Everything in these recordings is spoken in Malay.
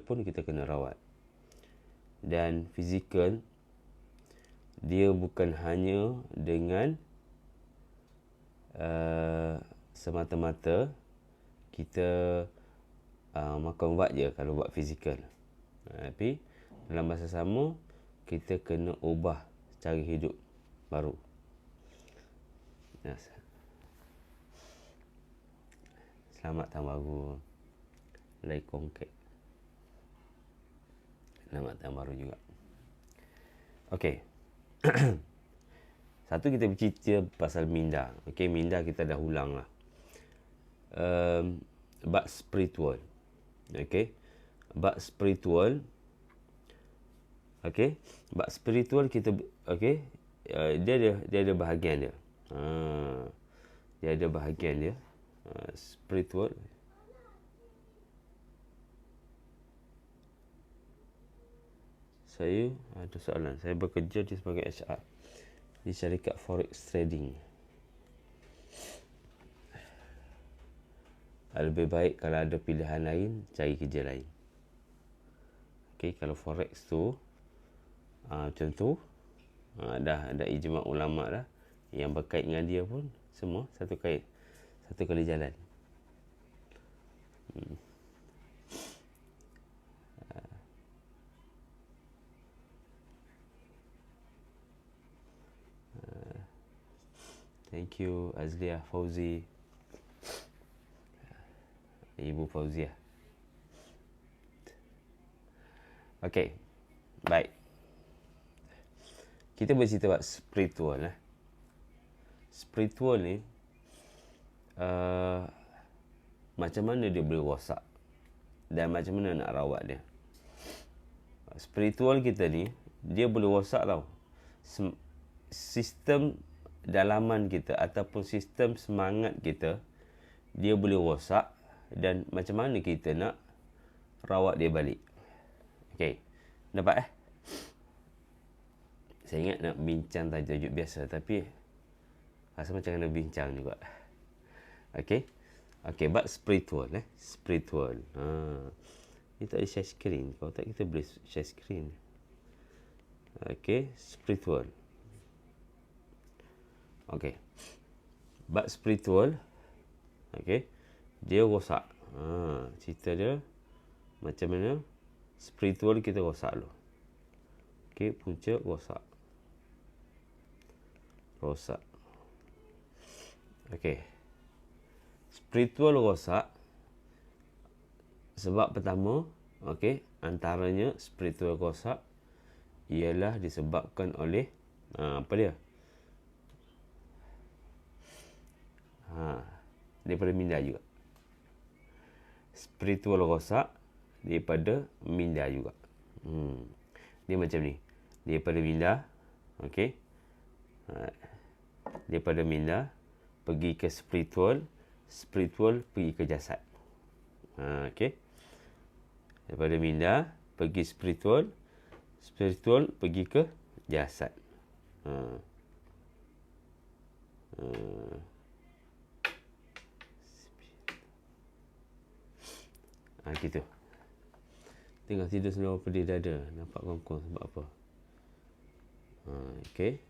pun kita kena rawat. Dan fizikal dia bukan hanya dengan semata-mata kita makan ubat je kalau buat fizikal. Tapi dalam masa sama kita kena ubah cara hidup baru. Yes. Selamat tahun baru. Lai kongkek. Selamat tahun baru juga. Okey. Satu kita bercerita pasal minda. Okey, minda kita dah ulang lah. Bab spiritual. Okey. Bab spiritual. Okey. Bab spiritual kita okey. Dia ada bahagian dia. Dia ada bahagian dia. Spiritual. Saya ada soalan. Saya bekerja sebagai HR di syarikat forex trading. Lebih baik kalau ada pilihan lain, cari kerja lain. Okey, kalau forex tu macam tu, dah ada ijma' ulama' dah. Yang berkait dengan dia pun semua satu kali jalan. Thank you Azliah Fauzi. Ibu Fauziah. Okey. Baik. Kita bercerita buat spiritual. Spiritual ni macam mana dia boleh rosak dan macam mana nak rawat dia. Spiritual kita ni dia boleh rosak tau. Sistem dalaman kita ataupun sistem semangat kita dia boleh rosak dan macam mana kita nak rawat dia balik. Okey. Nampak Saya ingat nak bincang tajuk biasa tapi rasa macam kena bincang juga. Okey. Okey, bab spiritual spiritual. Ini tak ada share screen. Kalau tak kita boleh share screen. Okey, spiritual. Okey. Bab spiritual. Okey. Dia rosak. Cerita dia macam mana spiritual kita rosak dulu. Okey, punca rosak. Okey. Spiritual rosak sebab pertama, okey, antaranya spiritual rosak ialah disebabkan oleh apa dia? Daripada minda juga. Spiritual rosak daripada minda juga. Dia macam ni. Daripada minda, okey. Daripada minda pergi ke spiritual, spiritual pergi ke jasad. Okey. Daripada minda pergi spiritual, spiritual pergi ke jasad. Gitu. Tengah tidur seluar pedih dada. Nampak kongkong sebab apa? Okey.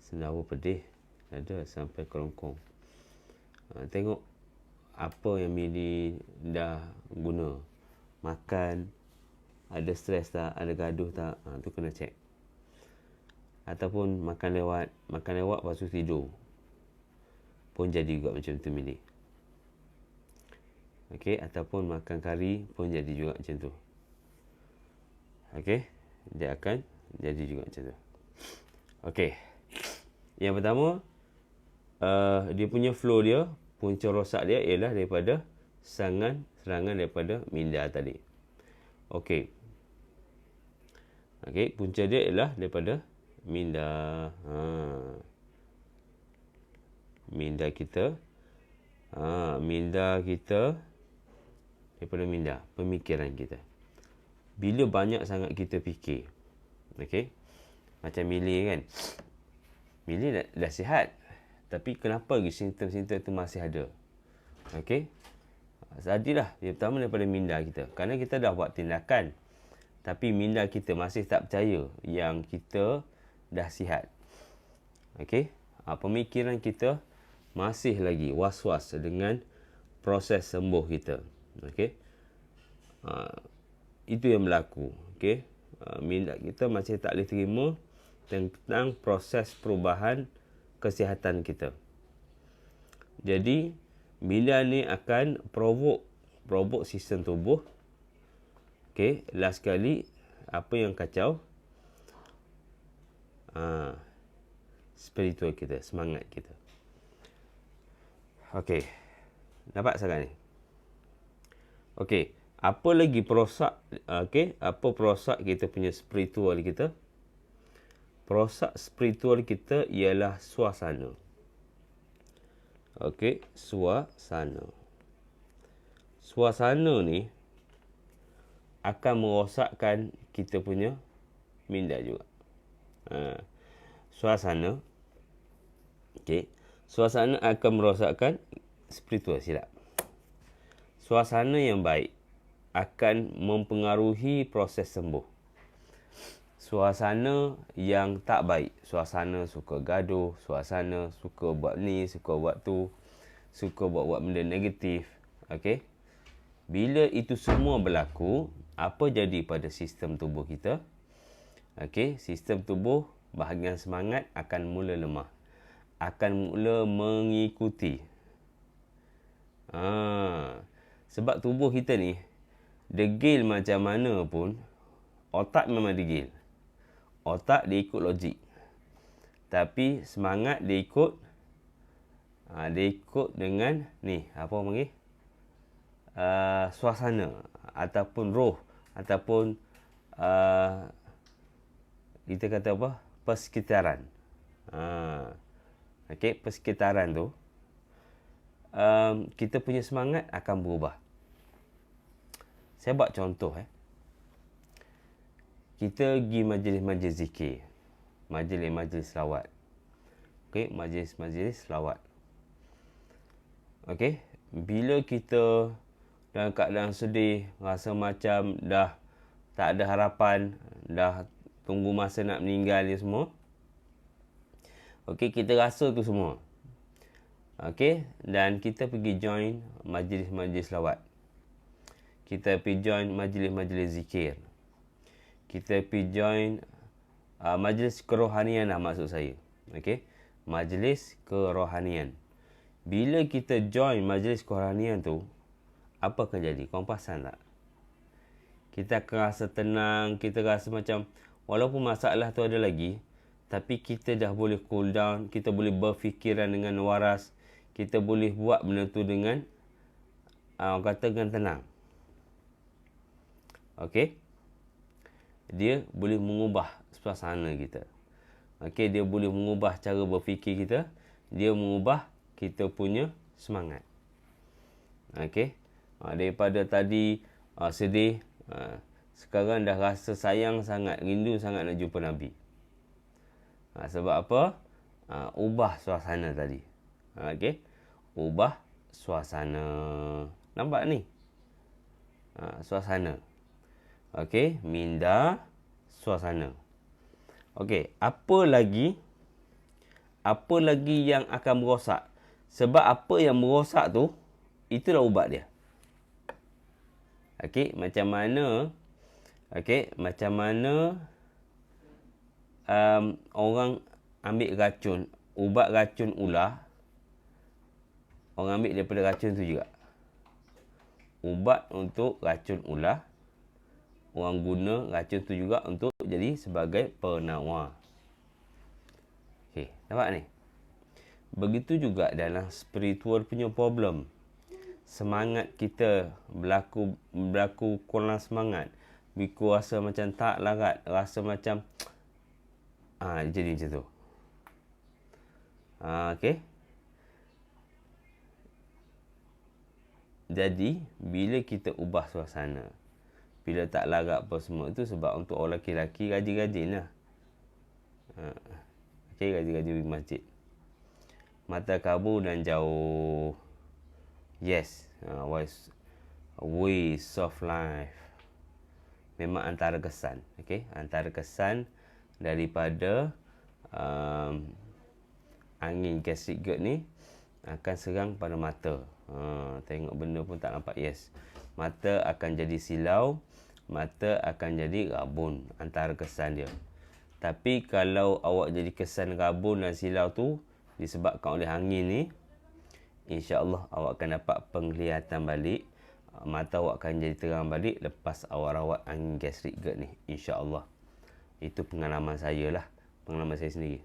Sendawa pedih dada sampai kerongkong. Tengok apa yang Mili dah guna. Makan, ada stres tak, ada gaduh tak, tu kena cek. Ataupun makan lewat lepas tu tidur. Pun jadi juga macam tu Mili. Okey, ataupun makan kari pun jadi juga macam tu. Okey, dia akan jadi juga macam tu. Okey. Yang pertama, dia punya flow dia, punca rosak dia ialah daripada serangan daripada minda tadi. Okey. Okey, punca dia ialah daripada minda. Minda kita. Minda kita daripada minda, pemikiran kita. Bila banyak sangat kita fikir, okey, macam Mili kan, Mili dah sihat, tapi kenapa lagi simptom-simptom tu masih ada? Okey, Tadilah yang pertama daripada minda kita. Kerana kita dah buat tindakan, tapi minda kita masih tak percaya yang kita dah sihat. Okey, pemikiran kita masih lagi was-was dengan proses sembuh kita. Okey, itu yang berlaku. Okey, minda kita masih tak boleh terima tentang proses perubahan kesihatan kita. Jadi minda ni akan provoke sistem tubuh. Okey, last sekali apa yang kacau? Spiritual kita, semangat kita. Okey, dapat sangat ni. Okey, apa lagi perosak? Okey, apa perosak kita punya spiritual kita? Perosak spiritual kita ialah suasana. Okey, suasana. Suasana ni akan merosakkan kita punya minda juga. Suasana. Okey, suasana akan merosakkan spiritual, silap. Suasana yang baik akan mempengaruhi proses sembuh. Suasana yang tak baik, suasana suka gaduh, suasana suka buat ni, suka buat tu, suka buat benda negatif. Okey, bila itu semua berlaku, apa jadi pada sistem tubuh kita? Okey, sistem tubuh bahagian semangat akan mula lemah, akan mula mengikuti. Sebab tubuh kita ni degil macam mana pun, otak memang degil. Otak dia ikut logik. Tapi semangat dia ikut dengan ni, apa orang panggil? Suasana ataupun roh ataupun kita kata apa? Persekitaran. Okey, persekitaran tu kita punya semangat akan berubah. Saya buat contoh. Kita pergi majlis-majlis zikir, majlis-majlis selawat. Okey, majlis-majlis selawat. Okey, bila kita dalam keadaan sedih, rasa macam dah tak ada harapan, dah tunggu masa nak meninggal ni semua. Okey, kita rasa tu semua. Okey, dan kita pergi join majlis-majlis selawat. Kita pergi join majlis-majlis zikir. Kita pergi join majlis kerohanian lah maksud saya. Okey, majlis kerohanian. Bila kita join majlis kerohanian tu, apa akan jadi? Korang perasan tak? Kita akan rasa tenang, kita rasa macam walaupun masalah tu ada lagi, tapi kita dah boleh cool down, kita boleh berfikiran dengan waras, kita boleh buat benda tu dengan orang kata dengan tenang. Okey, dia boleh mengubah suasana kita. Okey, dia boleh mengubah cara berfikir kita, dia mengubah kita punya semangat. Okey, daripada tadi sedih, sekarang dah rasa sayang sangat, rindu sangat nak jumpa Nabi. Sebab apa? Ubah suasana tadi. Okey, ubah suasana. Nampak ni? Suasana. Okey, minda, suasana. Okey, apa lagi yang akan merosak? Sebab apa yang merosak tu, itulah ubat dia. Okey, macam mana orang ambil racun, ubat racun ular, orang ambil daripada racun tu juga. Ubat untuk racun ular, orang guna racun tu juga untuk jadi sebagai penawar. Okey, nampak ni? Begitu juga dalam spiritual punya problem. Semangat kita berlaku kurang semangat. Biku rasa macam tak larat, rasa macam jadi macam tu. Okey. Jadi bila kita ubah suasana, bila tak larat apa semua, itu sebab untuk orang lelaki-lelaki rajin-rajin lah. Okey, rajin-rajin pergi masjid. Mata kabur dan jauh. Yes. ways of life. Memang antara kesan. Okey, antara kesan daripada angin gastric GERD ni akan serang pada mata. Tengok benda pun tak nampak. Yes. Mata akan jadi silau, mata akan jadi rabun, antara kesan dia. Tapi kalau awak jadi kesan rabun dan silau tu disebabkan oleh angin ni, insya-Allah awak akan dapat penglihatan balik. Mata awak akan jadi terang balik lepas awak rawat angin gastric GERD ni, insya-Allah. Itu pengalaman saya lah, pengalaman saya sendiri.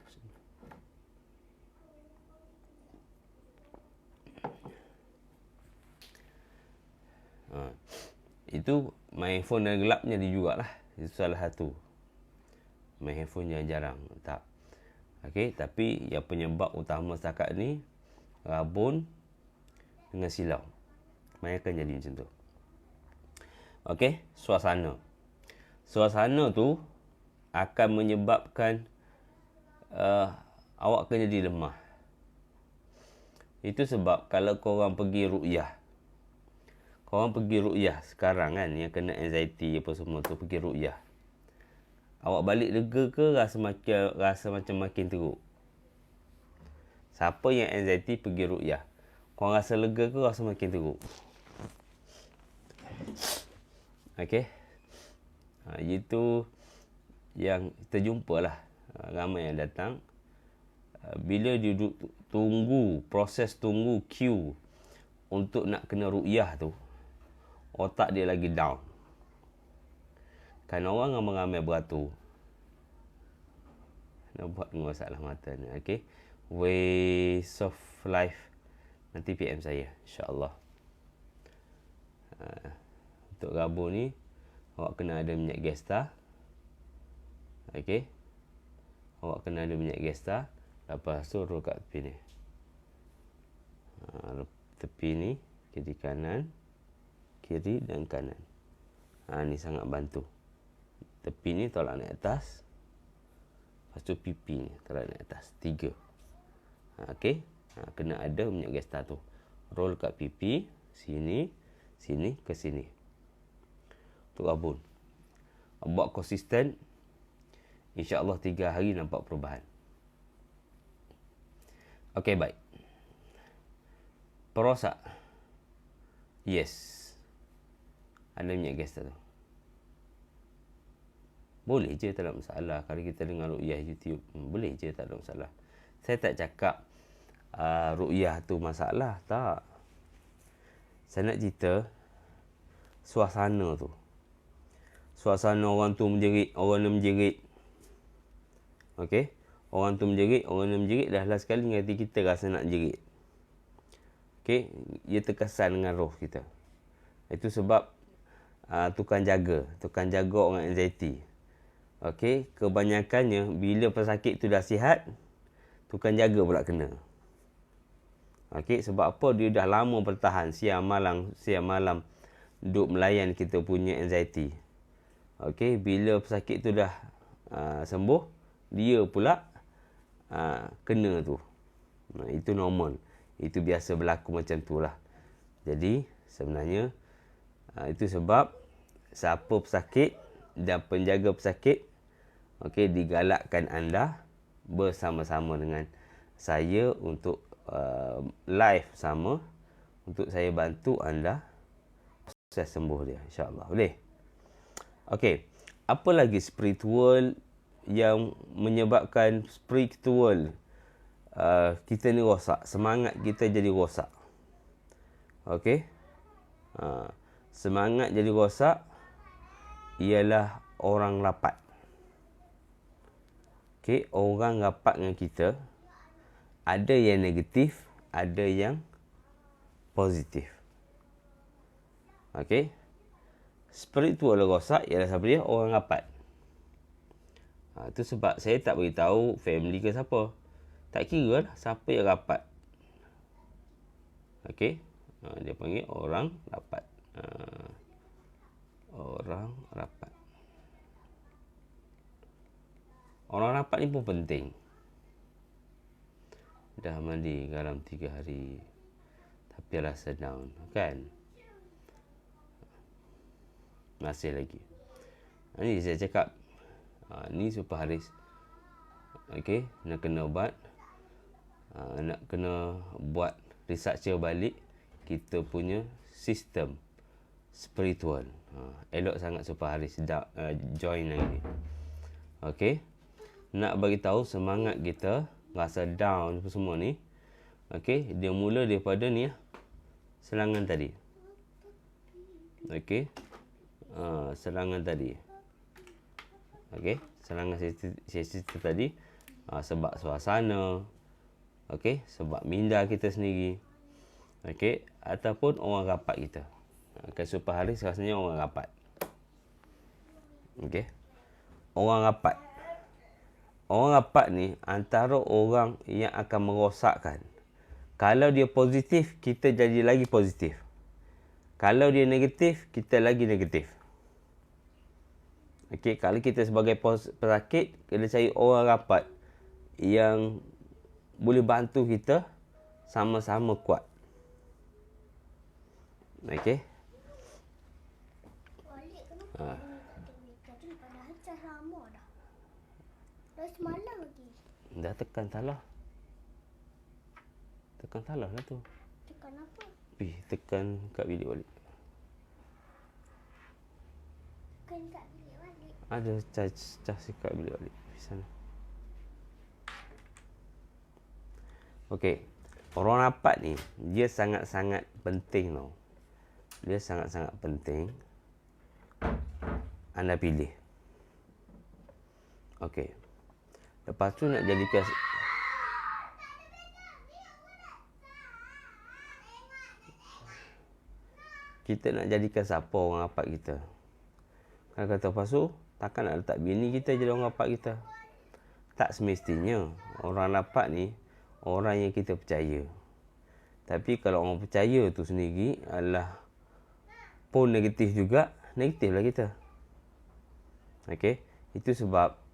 Itu main handphone dan gelapnya dia jugalah. Itu salah satu. Main handphone jarang-jarang. Tak. Okey, tapi yang penyebab utama setakat ni rabun dengan silau. Kebanyakan jadi macam tu. Okey, suasana. Suasana tu akan menyebabkan awak akan jadi lemah. Itu sebab kalau korang pergi ruqyah. Korang pergi ruqyah sekarang kan, yang kena anxiety apa semua tu, pergi ruqyah. Awak balik lega ke rasa macam makin teruk? Siapa yang anxiety pergi ruqyah? Korang rasa lega ke rasa makin teruk? Okey. Itu yang terjumpalah. Ramai yang datang. Bila dia duduk tunggu, proses tunggu queue untuk nak kena ruqyah tu, otak dia lagi down. Kan orang ramai-ramai beratur. Nak buat dengan masalah mata ni. Okey. Ways of life. Nanti PM saya, insya-Allah. Untuk rabun ni, awak kena ada minyak gestar. Okey. Awak kena ada minyak gestar. Lepas tu roll kat tepi ni. Tepi ni, kiri kanan. Kiri dan kanan. Ni sangat bantu. Tepi ni tolak naik atas. Lepas tu pipi ni tolak naik atas. 3. Okey. Kena ada minyak gestar tu. Roll kat pipi. Sini. Sini ke sini. Tu rabun. Buat konsisten. InsyaAllah 3 hari nampak perubahan. Okey, baik. Perosak. Yes. Ada minyak gestar tu. Boleh je, tak ada masalah. Kalau kita dengar ruqyah YouTube, boleh je, tak ada masalah. Saya tak cakap ruqyah tu masalah. Tak. Saya nak cerita suasana tu. Suasana orang tu menjerit, orang ni menjerit. Okey? Orang tu menjerit, orang ni menjerit. Dah last sekali hati kita rasa nak jerit. Okey? Ia terkesan dengan roh kita. Itu sebab tukang jaga orang anxiety. Okey? Kebanyakannya, bila pesakit tu dah sihat, tukang jaga pula kena. Okey? Sebab apa? Dia dah lama bertahan. Siang malam duduk melayan kita punya anxiety. Okey? Bila pesakit tu dah sembuh, dia pula kena tu. Itu normal. Itu biasa berlaku macam tu lah. Jadi, sebenarnya, itu sebab siapa pesakit dan penjaga pesakit, okey, digalakkan anda bersama-sama dengan saya untuk live sama, untuk saya bantu anda proses sembuh dia, insya-Allah. Boleh? Okey. Apa lagi spiritual yang menyebabkan spiritual kita ni rosak, semangat kita jadi rosak. Okey? Semangat jadi rosak ialah orang rapat. Okey, orang rapat dengan kita, ada yang negatif, ada yang positif. Okey? Spiritual rosak ialah siapa dia? Orang rapat. Itu sebab saya tak beritahu family ke siapa. Tak kira lah siapa yang rapat. Okey? Dia panggil orang rapat. Orang rapat. Orang rapat ni pun penting. Dah mandi garam 3 hari, tapi rasa down, kan? Masih lagi. Ni saya cakap, ni Super Haris. Okey, nak kena ubat. Nak kena buat research balik kita punya sistem spiritual. Elok sangat Super Haris join hari ni. Okey. Nak bagi tahu semangat kita rasa down apa semua ni. Okey, dia mula daripada ni serangan tadi. Okey. Serangan tadi. Okey, serangan sesi tadi sebab suasana. Okey, sebab minda kita sendiri. Okey, ataupun orang rapat kita. Super Haris rasanya orang rapat. Okey. Orang rapat. Orang rapat ni antara orang yang akan merosakkan. Kalau dia positif, kita jadi lagi positif. Kalau dia negatif, kita lagi negatif. Okey, kalau kita sebagai pesakit, kena cari orang rapat yang boleh bantu kita sama-sama kuat. Okey. Semalam lagi. Dah tekan talah. Tekan talah lah tu. Tekan apa? Tekan kat bilik balik. Tekan kat bilik balik. Ada cas kat bilik balik. Di sana. Okey. Orang rapat ni, dia sangat-sangat penting tau. Dia sangat-sangat penting. Anda pilih. Okey. Lepas tu nak jadikan kita nak jadikan siapa orang rapat kita. Kalau kata lepas tu, takkan nak letak bini kita jadi orang rapat kita. Tak semestinya. Orang rapat ni, orang yang kita percaya. Tapi kalau orang percaya tu sendiri adalah pun negatif juga, negatiflah kita. Okey, itu sebab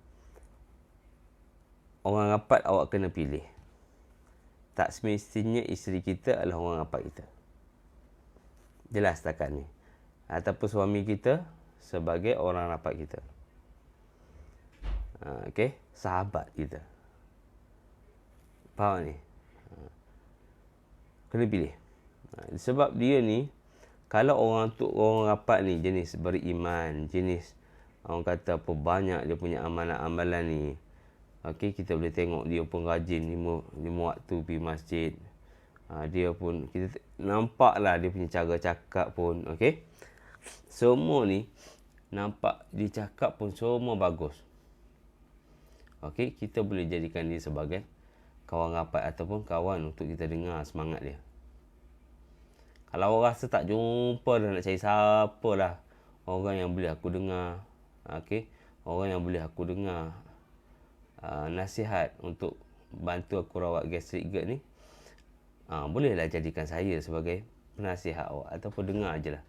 orang rapat awak kena pilih. Tak semestinya isteri kita adalah orang rapat kita. Jelas setakat ni. Ataupun suami kita sebagai orang rapat kita. Okey, sahabat kita. Faham ni? Kena pilih. Sebab dia ni, kalau orang rapat ni jenis beriman, jenis orang kata apa banyak dia punya amalan-amalan ni. Okey, kita boleh tengok dia pun rajin lima waktu pergi masjid. Dia pun kita nampaklah dia punya cara cakap pun, okey. Semua ni nampak dia cakap pun semua bagus. Okey, kita boleh jadikan dia sebagai kawan rapat ataupun kawan untuk kita dengar semangat dia. Kalau orang rasa tak jumpa dah, nak cari siapa lah orang yang boleh aku dengar. Okey, orang yang boleh aku dengar nasihat untuk bantu aku rawat gastrik GERD ni, bolehlah jadikan saya sebagai penasihat awak ataupun dengar je lah.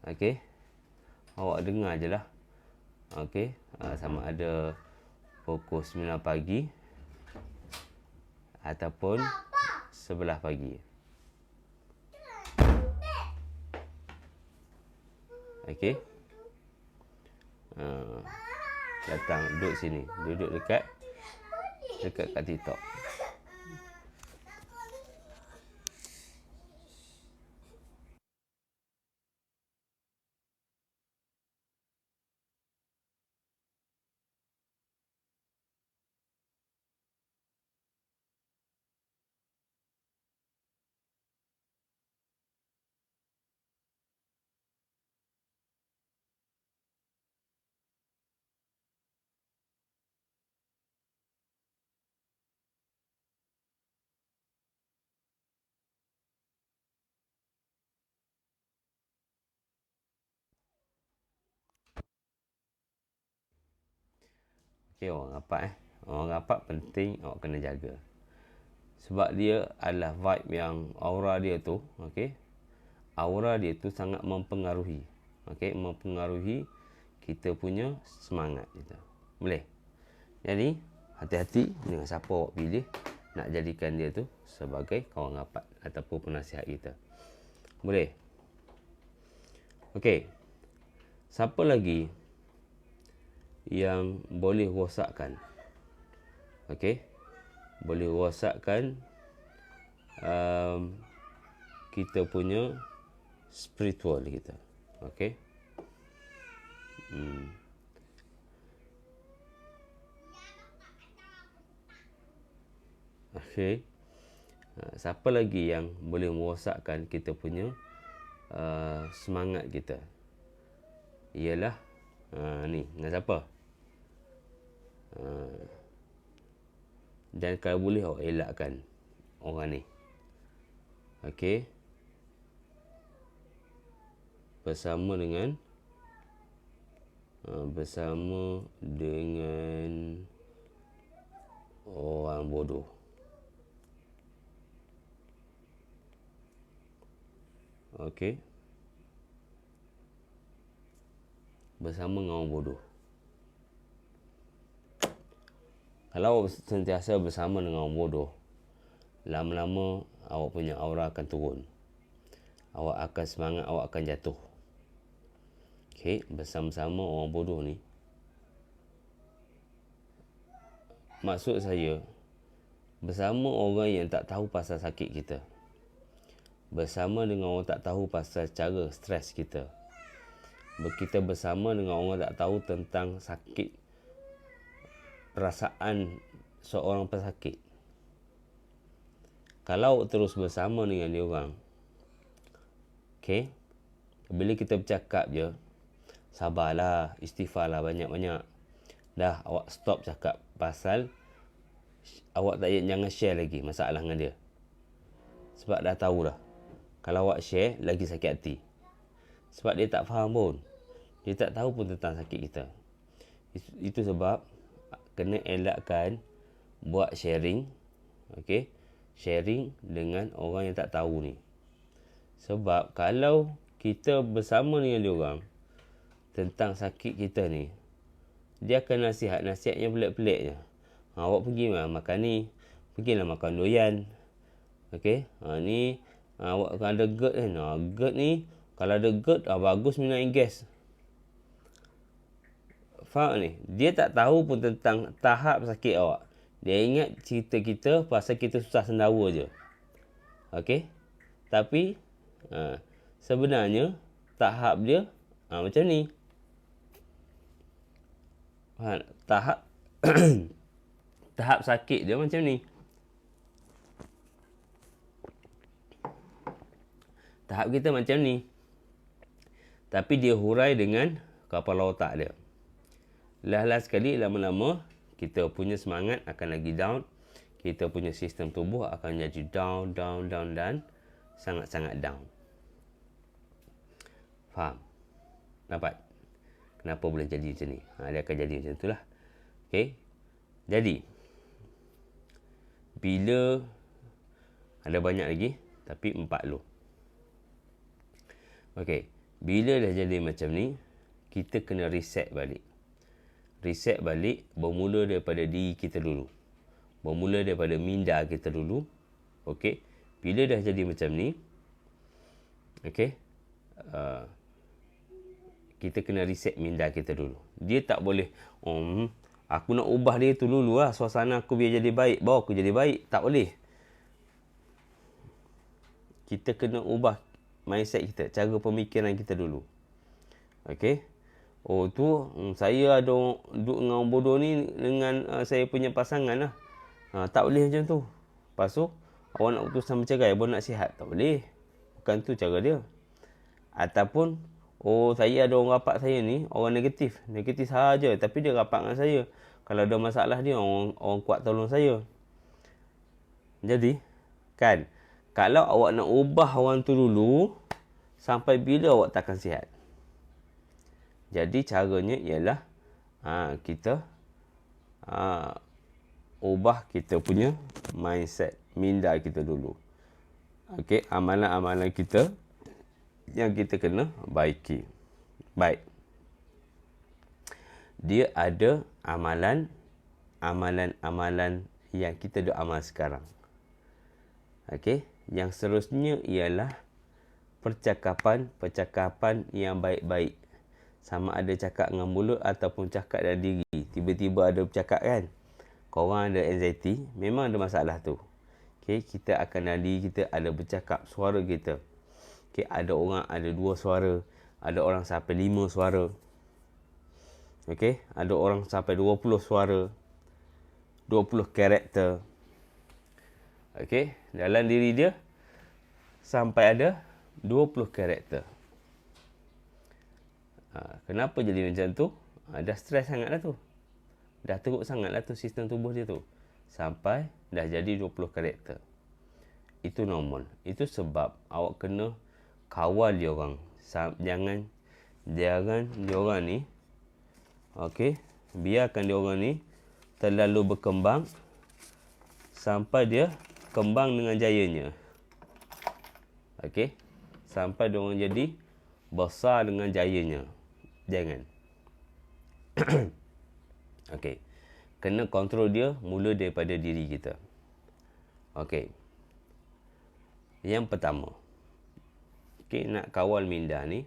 Okey, awak dengar je lah. Okey, sama ada pukul 9 pagi ataupun 11 pagi. Okey, datang duduk sini, duduk dekat kat TikTok. Okey, orang rapat Orang rapat penting awak kena jaga. Sebab dia adalah vibe yang aura dia tu, okey. Aura dia tu sangat mempengaruhi. Okey, mempengaruhi kita punya semangat kita. Boleh? Jadi, hati-hati dengan siapa awak pilih nak jadikan dia tu sebagai kawan rapat ataupun penasihat kita. Boleh? Okey. Siapa lagi yang boleh rosakkan? Okey. Boleh rosakkan kita punya spiritual kita. Okey. Okey. Siapa lagi yang boleh merosakkan kita punya semangat kita? Ialah ni, dengan siapa? Dan kalau boleh awak elakkan orang ni. Okey. Bersama dengan orang bodoh. Okey. Bersama dengan orang bodoh. Kalau awak sentiasa bersama dengan orang bodoh, lama-lama awak punya aura akan turun. Awak akan semangat, awak akan jatuh. Okey, bersama-sama orang bodoh ni, maksud saya, bersama orang yang tak tahu pasal sakit kita. Bersama dengan orang tak tahu pasal cara stres kita. Kita bersama dengan orang tak tahu tentang sakit, perasaan seorang pesakit. Kalau terus bersama dengan dia orang, okey, bila kita bercakap je, sabarlah, istighfarlah banyak-banyak. Dah, awak stop cakap pasal awak tak jangan share lagi masalah dengan dia. Sebab dah tahu dah. Kalau awak share, lagi sakit hati. Sebab dia tak faham pun. Dia tak tahu pun tentang sakit kita. Itu sebab kena elakkan buat sharing. Okey? Sharing dengan orang yang tak tahu ni. Sebab kalau kita bersama dengan dia orang tentang sakit kita ni, dia akan nasihatnya pelik-pelik je. Awak pergi makan ni, pergilah makan doyan. Okey? Ni awak ada GERD kan? GERD ni, kalau ada GERD, bagus minum air gas. Faham ni? Dia tak tahu pun tentang tahap sakit awak. Dia ingat cerita kita pasal kita susah sendawa je. Okey? Tapi, sebenarnya, tahap dia macam ni. Tahap tahap sakit dia macam ni. Tahap kita macam ni. Tapi dia hurai dengan kepala otak dia. Last sekali, lama-lama, kita punya semangat akan lagi down. Kita punya sistem tubuh akan jadi down, dan sangat-sangat down. Faham? Dapat? Kenapa boleh jadi macam ni? Dia akan jadi macam itulah. Okey? Jadi, bila ada banyak lagi, tapi 4 dulu. Okey, bila dah jadi macam ni, kita kena reset balik. Reset balik bermula daripada diri kita dulu. Bermula daripada minda kita dulu. Okey, bila dah jadi macam ni, okey, kita kena reset minda kita dulu. Dia tak boleh, aku nak ubah dia tu dulu lah, suasana aku biar jadi baik, baru aku jadi baik. Tak boleh. Kita kena ubah mindset kita, cara pemikiran kita dulu. Okey. Saya ada duduk dengan orang bodoh ni dengan saya punya pasangan lah. Tak boleh macam tu. Lepas tu, awak nak putuskan bercerai, awak nak sihat. Tak boleh. Bukan tu cara dia. Ataupun, saya ada orang rapat saya ni, orang negatif. Negatif sahaja, tapi dia rapat dengan saya. Kalau ada masalah dia, orang kuat tolong saya. Jadi, kan, kalau awak nak ubah orang tu dulu, sampai bila awak takkan sihat? Jadi, caranya ialah kita ubah kita punya mindset, minda kita dulu. Okey, amalan-amalan kita yang kita kena baiki. Baik. Dia ada amalan yang kita duk amal sekarang. Okey, yang seterusnya ialah percakapan yang baik-baik. Sama ada cakap dengan mulut ataupun cakap dari diri. Tiba-tiba ada bercakap kan. Korang ada anxiety, memang ada masalah tu. Okay, kita akan nadi kita ada bercakap suara kita. Okay, ada orang ada 2 suara. Ada orang sampai 5 suara. Okay, ada orang sampai 20 suara. 20 karakter. Okay, dalam diri dia sampai ada 20 karakter. Kenapa jadi macam tu? Dah stres sangat lah tu. Dah teruk sangat lah tu sistem tubuh dia tu. Sampai dah jadi 20 karakter. Itu normal. Itu sebab awak kena kawal dia orang. Jangan dia orang ni, okey, biarkan dia orang ni terlalu berkembang sampai dia kembang dengan jayanya. Okey, sampai dia orang jadi besar dengan jayanya. Jangan. Okey. Kena kontrol dia mula daripada diri kita. Okey. Yang pertama. Okey, nak kawal minda ni,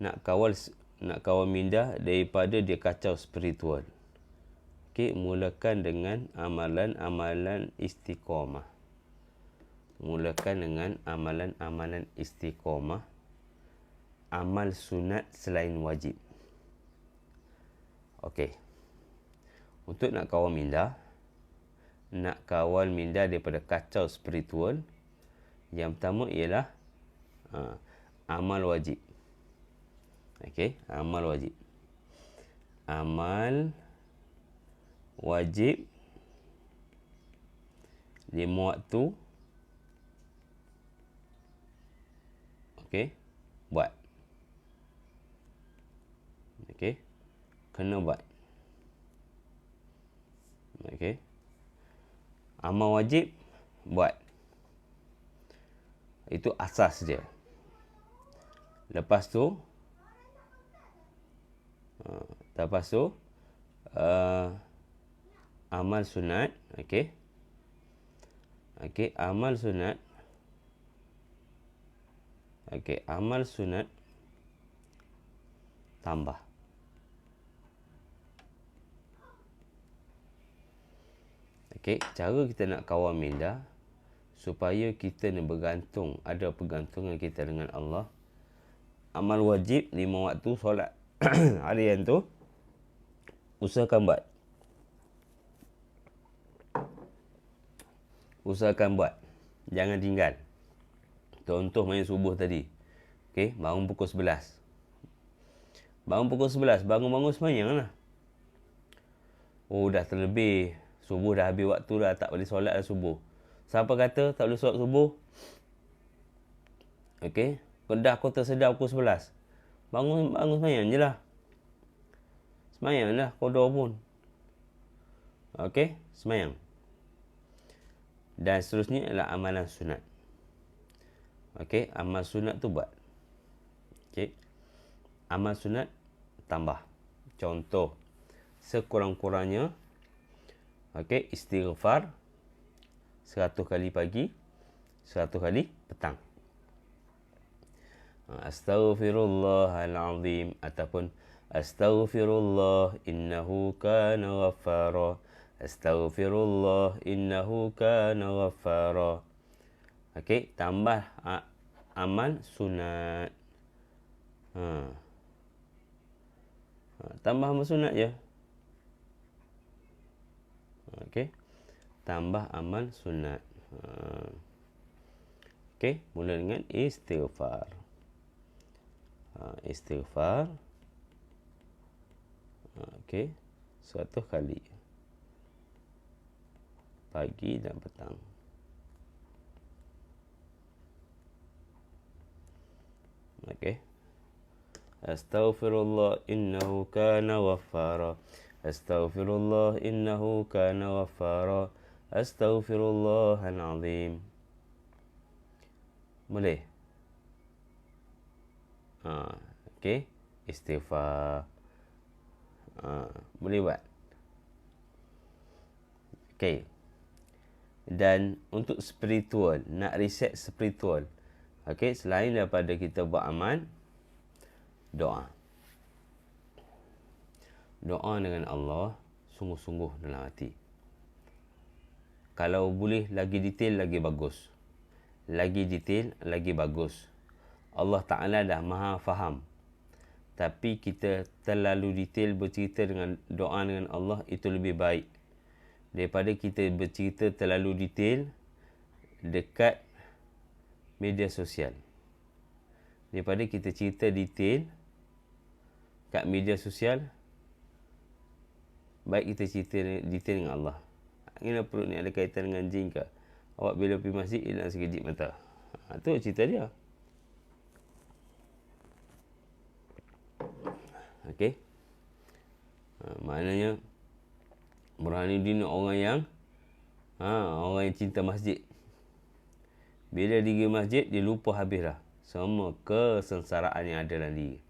nak kawal minda daripada dia kacau spiritual. Okey, mulakan dengan amalan-amalan istiqamah. Mulakan dengan amalan-amalan istiqamah. Amal sunat selain wajib. Okey. Untuk nak kawal minda daripada kacau spiritual, yang pertama ialah amal wajib. Okey, amal wajib. Amal wajib 5 waktu. Okey, buat. Okey, kena buat. Okey. Amal wajib buat. Itu asas dia. Lepas tu amal sunat, okey. Okey, amal sunat. Okey, amal sunat tambah. Okey, cara kita nak kawal minda supaya kita ni bergantung, ada pergantungan kita dengan Allah. Amal wajib 5 waktu solat harian tu usahakan buat. Usahakan buat. Jangan tinggal. Contoh main subuh tadi. Okey, bangun pukul 11. Bangun pukul 11, bangun-bangun sembahyang lah. Oh, dah terlebih. Subuh dah habis waktu dah, tak boleh solat dah subuh. Siapa kata tak boleh solat subuh? Okey, dah aku tersedar pukul 11. Bangun sembahyang je lah. Sembahyang lah, kodor pun. Okey, sembahyang. Dan seterusnya adalah amalan sunat. Okey, amal sunat tu buat. Okey, amal sunat tambah. Contoh, sekurang-kurangnya, okey, istighfar 100 kali pagi, 100 kali petang. Astaghfirullahalazim ataupun astaghfirullah innahu kana ghaffara. Astaghfirullah innahu kana ghaffara. Okey, tambah amal sunat. Tambah amal sunat je. Okey. Tambah amal sunat. Okey, mula dengan istighfar. Istighfar. Okey, 100 kali. Pagi dan petang. Okey. Astaghfirullah innahu kana ghaffara. Astaghfirullah innahu kana ghaffara. Astaghfirullahalazim. Boleh? Okey, istighfar. Boleh buat. Okey. Dan untuk spiritual, nak reset spiritual. Okey, selain daripada kita buat amal, doa. doa dengan Allah sungguh-sungguh dalam hati. Kalau boleh lagi detail, lagi bagus. Lagi detail, lagi bagus. Allah Ta'ala dah maha faham. Tapi kita terlalu detail bercerita dengan doa dengan Allah, itu lebih baik daripada kita bercerita terlalu detail dekat media sosial. Daripada kita cerita detail kat media sosial, baik kita cerita detail dengan Allah. Kenapa perut ni ada kaitan dengan jin ke? Awak bila pergi masjid hilang sekejap mata. Tu cerita dia. Okey. Maknanya Burhanuddin orang yang cinta masjid. Bila dia pergi masjid, dia lupa habis dah semua kesengsaraan yang ada dalam diri.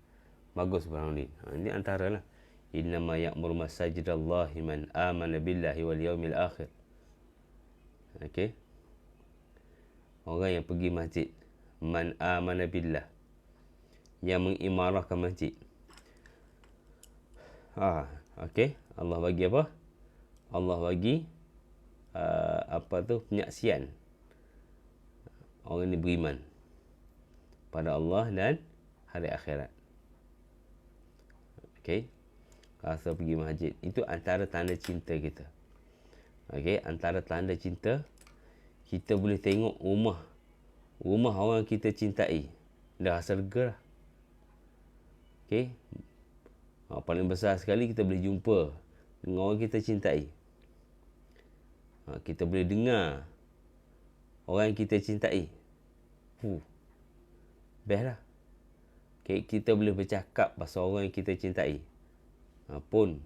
Bagus Burhanuddin. Ini antara lah. Innama ya'muru masajidallahi man amana billahi wal yawmil akhir. Okey. Orang yang pergi masjid, man amana billah, yang mengimarahkan masjid. Okey. Allah bagi apa? Allah bagi penyaksian. Orang ni beriman pada Allah dan hari akhirat. Okey. Rasa pergi masjid. Itu antara tanda cinta kita. Okey. Antara tanda cinta, kita boleh tengok rumah orang kita cintai. Dah rasa lega lah. Okey. Paling besar sekali kita boleh jumpa dengan orang kita cintai. Kita boleh dengar orang yang kita cintai. Best lah. Okay, kita boleh bercakap pasal orang yang kita cintai. Pun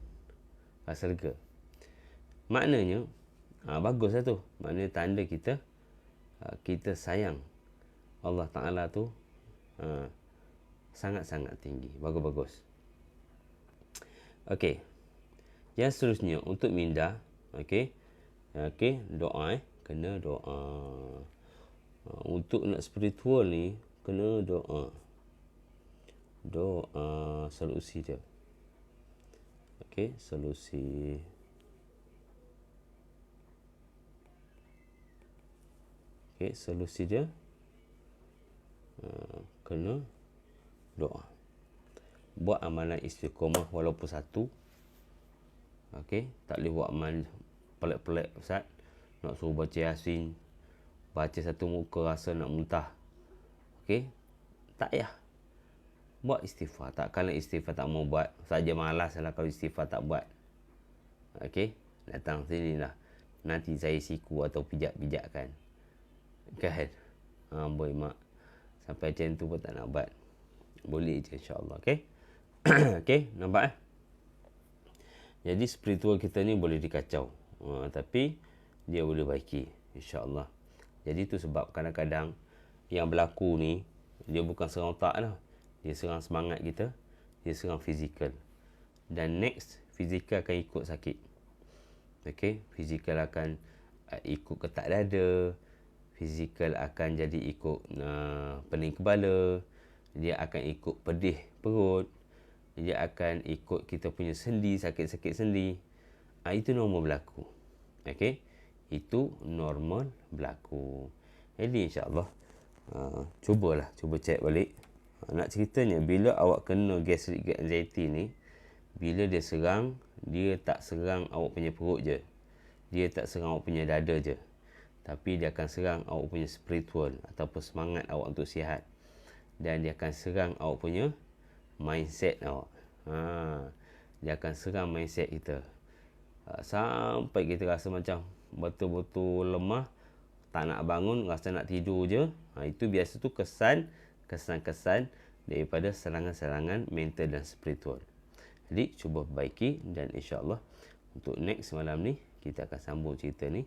rasa lega. Maknanya, bagus lah tu. Maknanya tanda kita sayang Allah Ta'ala tu sangat-sangat tinggi. Bagus-bagus. Okey. Yang seterusnya untuk minda, okey. Okey, doa kena doa. Untuk nak spiritual ni kena doa. Doa solusi dia. Okey, solusi. Okey, solusi dia kena doa. Buat amalan istiqamah walaupun satu. Okey, tak boleh buat amal pelik-pelik Ustaz. Nak suruh baca Yasin, baca satu muka rasa nak muntah. Okey, tak payah. Buat istighfar. Takkanlah istighfar tak mau buat. Saja malas lah kalau istighfar tak buat. Okey, datang sini lah. Nanti saya siku atau pijak-pijakkan. Kan? Boy mak. Sampai macam tu pun tak nak buat. Boleh je insyaAllah. Okey. Okey, nampak Jadi spiritual kita ni boleh dikacau. Tapi dia boleh baiki insyaAllah. Jadi tu sebab kadang-kadang yang berlaku ni, dia bukan serang otak lah. Dia serang semangat kita. Dia serang fizikal. Dan next, fizikal akan ikut sakit. Okey, fizikal akan ikut ketak dada. Fizikal akan jadi ikut pening kepala. Dia akan ikut pedih perut. Dia akan ikut kita punya sendi, sakit-sakit sendi. Itu normal berlaku. Okey, itu normal berlaku. Jadi insyaAllah, cuba cek balik. Nak ceritanya, bila awak kena gastric anxiety ni, bila dia serang, dia tak serang awak punya perut je. Dia tak serang awak punya dada je. Tapi dia akan serang awak punya spiritual ataupun semangat awak untuk sihat. Dan dia akan serang awak punya mindset awak. Dia akan serang mindset kita. Sampai kita rasa macam betul-betul lemah, tak nak bangun, rasa nak tidur je. Itu biasa tu kesan-kesan daripada serangan-serangan mental dan spiritual. Jadi cuba perbaiki dan insyaAllah untuk next malam ni kita akan sambung cerita ni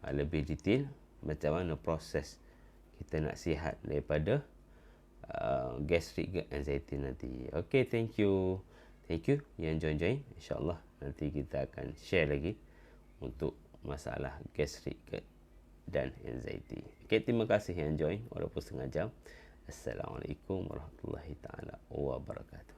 lebih detail macam mana proses kita nak sihat daripada gastric anxiety nanti. Okay, thank you yang join. InsyaAllah nanti kita akan share lagi untuk masalah gastric dan anxiety. Okay, terima kasih yang join walaupun setengah jam. Assalamualaikum warahmatullahi taala wabarakatuh.